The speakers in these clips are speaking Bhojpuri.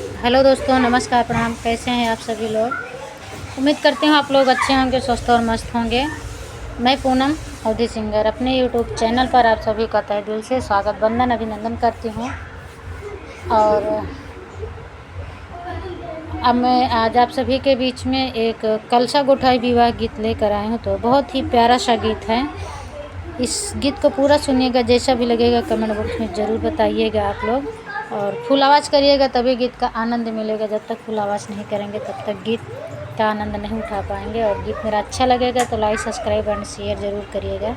हेलो दोस्तों, नमस्कार, प्रणाम। कैसे हैं आप सभी लोग? उम्मीद करती हूँ आप लोग अच्छे होंगे, स्वस्थ और मस्त होंगे। मैं पूनम अवधि सिंगर अपने यूट्यूब चैनल पर आप सभी का तहे दिल से स्वागत, वंदन, अभिनंदन करती हूँ। और अब मैं आज आप सभी के बीच में एक कलशा गोठाई विवाह गीत लेकर आई हूँ। तो बहुत ही प्यारा सा गीत है। इस गीत को पूरा सुनिएगा, जैसा भी लगेगा कमेंट बॉक्स में ज़रूर बताइएगा आप लोग। और फुल आवाज़ करिएगा तभी गीत का आनंद मिलेगा। जब तक फुल आवाज़ नहीं करेंगे तब तक गीत का आनंद नहीं उठा पाएंगे। और गीत मेरा अच्छा लगेगा तो लाइक, सब्सक्राइब एंड शेयर ज़रूर करिएगा।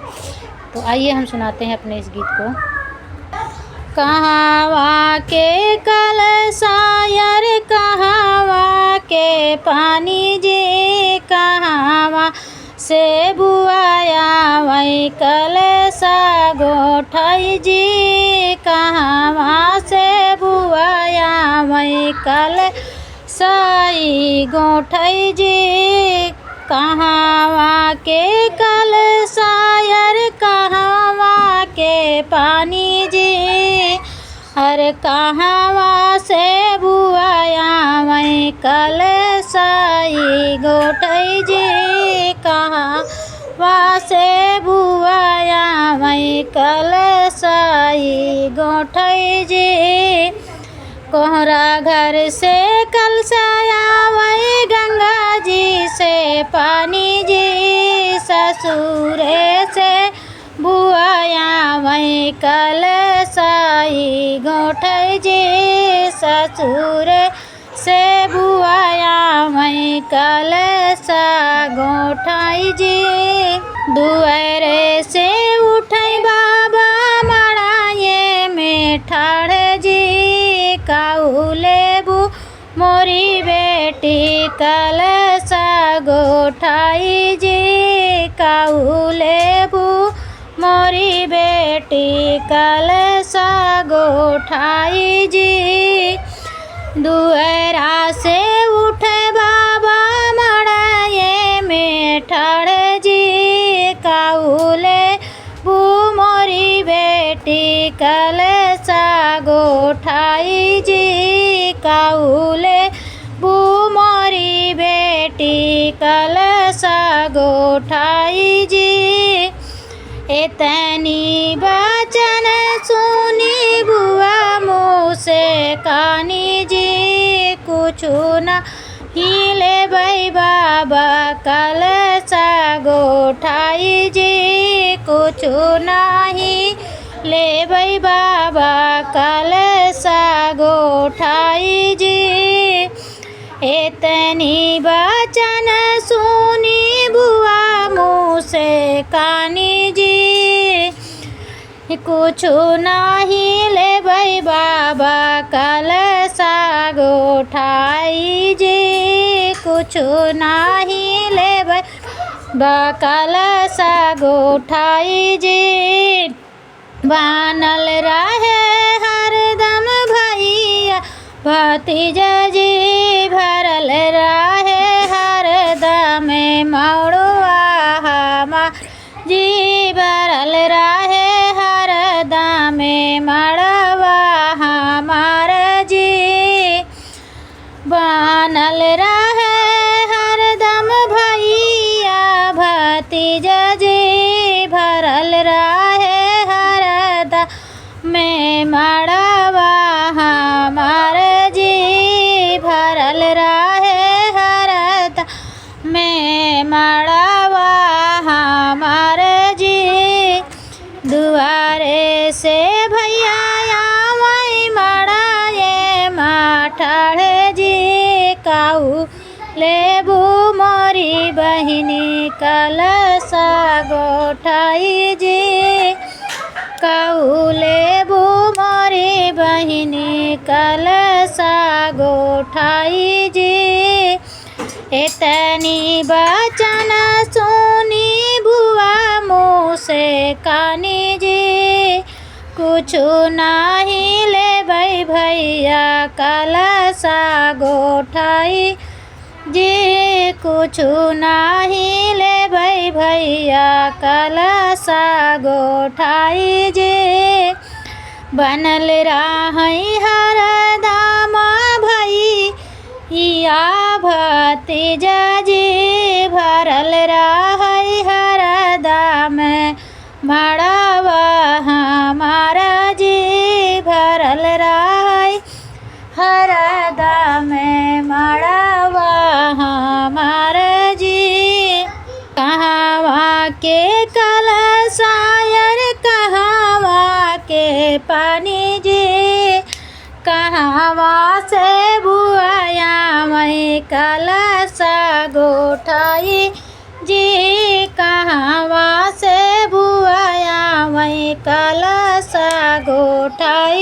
तो आइए हम सुनाते हैं अपने इस गीत को। कहवा के कलशा यार, कहवा के पानी जी, कहवा से बुआया वही कलशा गोठाई जी, कहवा से बुआया वही कलशा गोठाई जी। कहवा के कलशा यार, कहवा के पानी जी, अरे कहवा से बुआया वही कलशा गोठाई जी, कहवा से बुआया वही कलशा गोठाई जी। कोहरा घर से कलशाया वही गंगा जी से पानी जी, ससुरे से बुआया वही कलशा गोठाई जी, ससुरे से बुआया वही कलशा गोठाई जी। दुआरे से उठई बाबा मड़ाए में ठाड़ जी, काऊ लेबू मोरी बेटी कलशा गोठाई जी, काऊ लेबू मोरी बेटी कलशा गोठाई जी। दुआरा से उठे बाबा मड़ाए में ठाड़ जी, काऊ लेबू मोरी बेटी कलशा गोठाई जी, काऊ लेबू मोरी बेटी कलशा गोठाई जी। इतनी वचन सुनी बुआ मुँह से कानी जी, कुछ न हिले भाई बाबा कलशा गोठाई जी, कुछ नहीं ले भाई बाबा कलशा गोठाई जी। इतनी वचन सुनी बुआ मुँह से कानी जी, कुछ नहीं ले भाई बाबा कलशा गोठाई जी, कुछ नहीं ले भाई बाबा कलशा गोठाई जी। बनल रहे हरदम भैया भतीजा जी, भरल रहे हरदम मौड़ुआ हमार जी, भरल रहे हरदम मड़वा हमार जी। बनल रहे हरदम भैया भतीजा जी, भरल रहे में मड़वा हमार जी, भरल रहे हरद में मड़वा हमार जी। दुआरे से भैया वही मड़ाए माठाड़ जी, काऊ लेबू मोरी बहिनी कलशा गोठाई जी, काऊ लेबू मोरी बहिनी कलशा गोठाई जी। इतनी वचन सुनी बुआ मुँह से कानी जी, कुछ नहीं ले भाई भैया कलशा गोठाई जी, कुछ नहीं ले भाई भैया कलशा गोठाई जी। बनल रही हरदम भैया के कलशायर कहवा के पानी जी कहवा से बुआया मैं कलशा गोठाई जी कहवा से बुआया मैं कलशा गोठाई